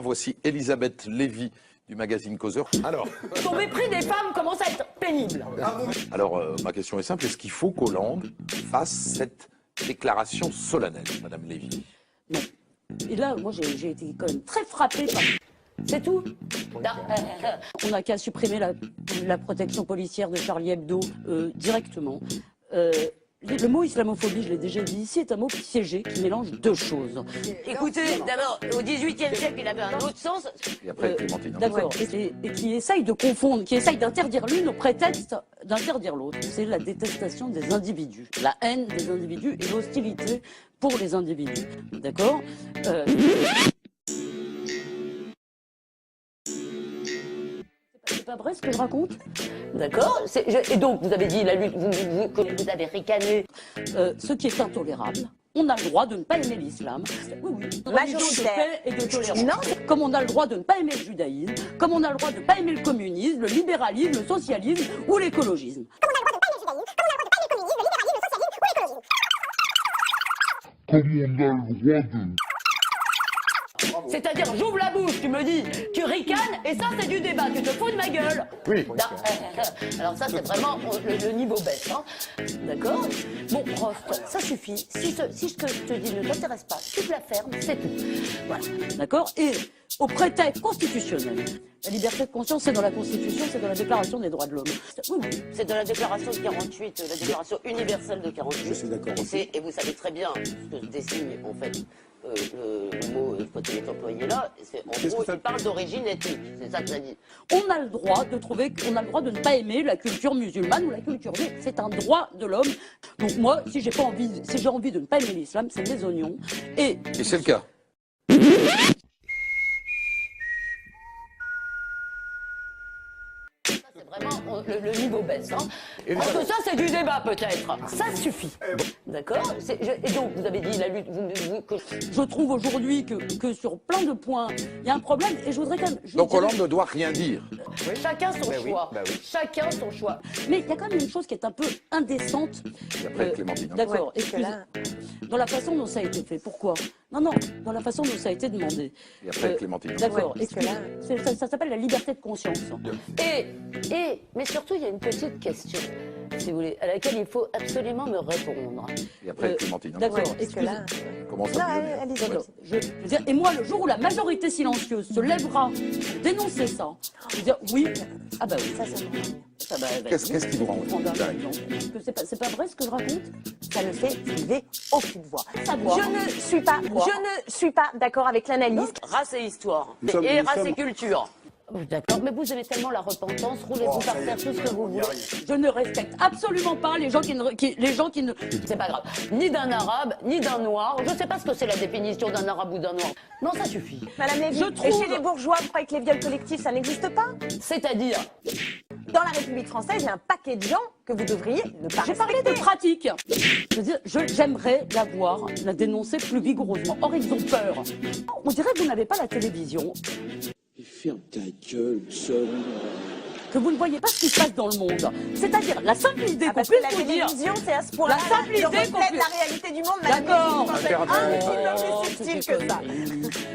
Voici Elisabeth Lévy du magazine Causeur. Alors, Ton mépris des femmes commence à être pénible. ma question est simple. Est-ce qu'il faut qu'Hollande fasse cette déclaration solennelle, Madame Lévy? Non. Et là, moi, j'ai été quand même très frappée par... C'est tout. On n'a qu'à supprimer la protection policière de Charlie Hebdo directement. Le mot islamophobie, je l'ai déjà dit ici, est un mot piégé qui mélange deux choses. Écoutez, d'abord, au XVIIIe siècle, il avait un autre sens. Et après, Clémentine. D'accord. Et qui essaye de confondre, qui essaye d'interdire l'une au prétexte d'interdire l'autre. C'est la détestation des individus, la haine des individus et l'hostilité pour les individus. D'accord C'est pas vrai ce que je raconte? D'accord. Et donc, vous avez dit la lutte, vous avez ricané. Ce qui est intolérable, on a le droit de ne pas aimer l'islam. Oui, oui. Religion de paix et de tolérance. Non. Comme on a le droit de ne pas aimer le judaïsme, comme on a le droit de ne pas aimer le communisme, le libéralisme, le socialisme ou l'écologisme. Comme on a le droit de ne pas aimer le judaïsme, comme on a le droit de ne pas aimer le communisme, le libéralisme, le socialisme ou l'écologisme. Comme on a le droit de... C'est-à-dire, j'ouvre la bouche, tu me dis, tu ricanes, et ça, c'est du débat, tu te fous de ma gueule. Oui. Alors ça, c'est vraiment, le niveau baisse, hein. D'accord? Bon, prof, ça suffit. Si ce que je te dis ne t'intéresse pas, tu te la fermes, c'est tout. Voilà. D'accord? Et au prétexte constitutionnel, la liberté de conscience, c'est dans la Constitution, c'est dans la Déclaration des droits de l'homme. Oui, oui. C'est dans la Déclaration de 48, la Déclaration universelle de 48. Je suis d'accord. Et vous savez très bien ce que désigne, en fait, le mot quand il est employé là, en gros, il parle d'origine ethnique, c'est ça que ça dit. On a le droit de ne pas aimer la culture musulmane ou la culture juive, c'est un droit de l'homme. Donc moi, si j'ai envie de ne pas aimer l'islam, c'est mes oignons. Et c'est le cas. Vraiment, le niveau baisse. Hein. Parce que ça, c'est du débat, peut-être. Ça suffit. D'accord? Et donc, vous avez dit la lutte... Je trouve aujourd'hui que sur plein de points, il y a un problème. Et je voudrais quand même... Donc Hollande ne doit rien dire. Oui. Chacun son choix. Oui. Chacun son choix. Mais il y a quand même une chose qui est un peu indécente. Et après, Clémentine. D'accord. Dans la façon dont ça a été fait. Pourquoi? Non, dans la façon dont ça a été demandé. Et après, Clémentine. D'accord. Ça s'appelle la liberté de conscience. Mais surtout, il y a une petite question, si vous voulez, à laquelle il faut absolument me répondre. Et après, Clémentine. D'accord. Comment ça je veux dire, et moi, le jour où la majorité silencieuse se lèvera pour dénoncer ça, je veux dire, oui, ah bah oui, ça Qu'est-ce qui vous rend C'est pas vrai ce que je raconte? Ça ne fait soulever aucune voix. Savoir. Je ne suis pas d'accord avec l'analyse. Race et histoire. Et race et culture. D'accord, mais vous avez tellement la repentance, roulez-vous par terre tout ce que vous voulez. Je ne respecte absolument pas les gens qui ne... C'est pas grave. Ni d'un arabe, ni d'un noir. Je sais pas ce que c'est la définition d'un arabe ou d'un noir. Non, ça suffit. Madame Lévy, et chez les bourgeois, vous croyez que les viols collectifs, ça n'existe pas? C'est-à-dire? Dans la République française, il y a un paquet de gens que vous devriez ne pas respecter. J'ai parlé de pratique. Je veux dire, j'aimerais la dénoncer plus vigoureusement. Or, ils ont peur. On dirait que vous n'avez pas la télévision. Ferme ta gueule, seul. Que vous ne voyez pas ce qui se passe dans le monde. C'est-à-dire, la simple idée qu'on puisse vous dire... La télévision, c'est à ce point-là. La simple idée qu'on puisse... la réalité du monde, d'accord. C'est plus subtil que ça.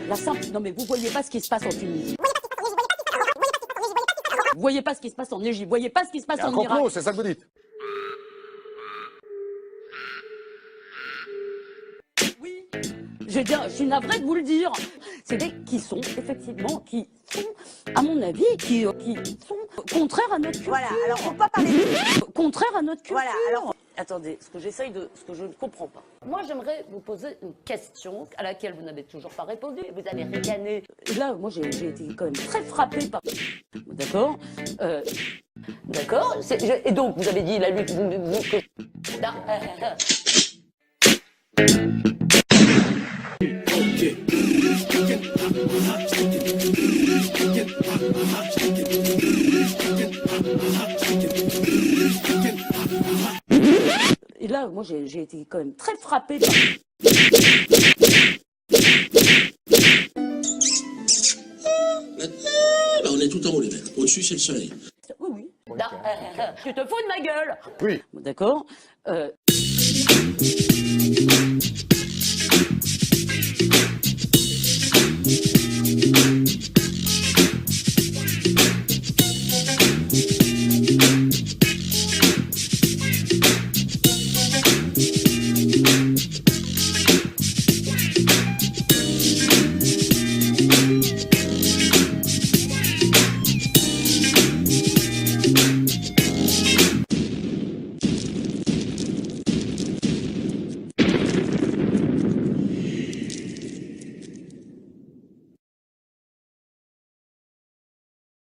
La simple... Non, mais vous voyez pas ce qui se passe en Tunisie. Vous voyez pas ce qui se passe en Égypte. Vous voyez pas ce qui se passe en Irak. C'est ça que vous dites. Oui. Je suis navrée de vous le dire. C'est des qui sont, effectivement, qui sont, à mon avis, qui sont contraires à notre culture. Voilà, alors on peut pas parler de... Contraires à notre culture. Voilà, alors... Attendez, ce que je ne comprends pas. Moi, j'aimerais vous poser une question à laquelle vous n'avez toujours pas répondu. Vous avez ricané. Et là, moi, j'ai été quand même très frappée par... D'accord. D'accord. Et donc, vous avez dit la lutte... Et là, moi, j'ai été quand même très frappée par... bah, on est tout en haut les verts. Au-dessus, c'est le soleil. Oui, oui. Tu te fous de ma gueule. Oui. D'accord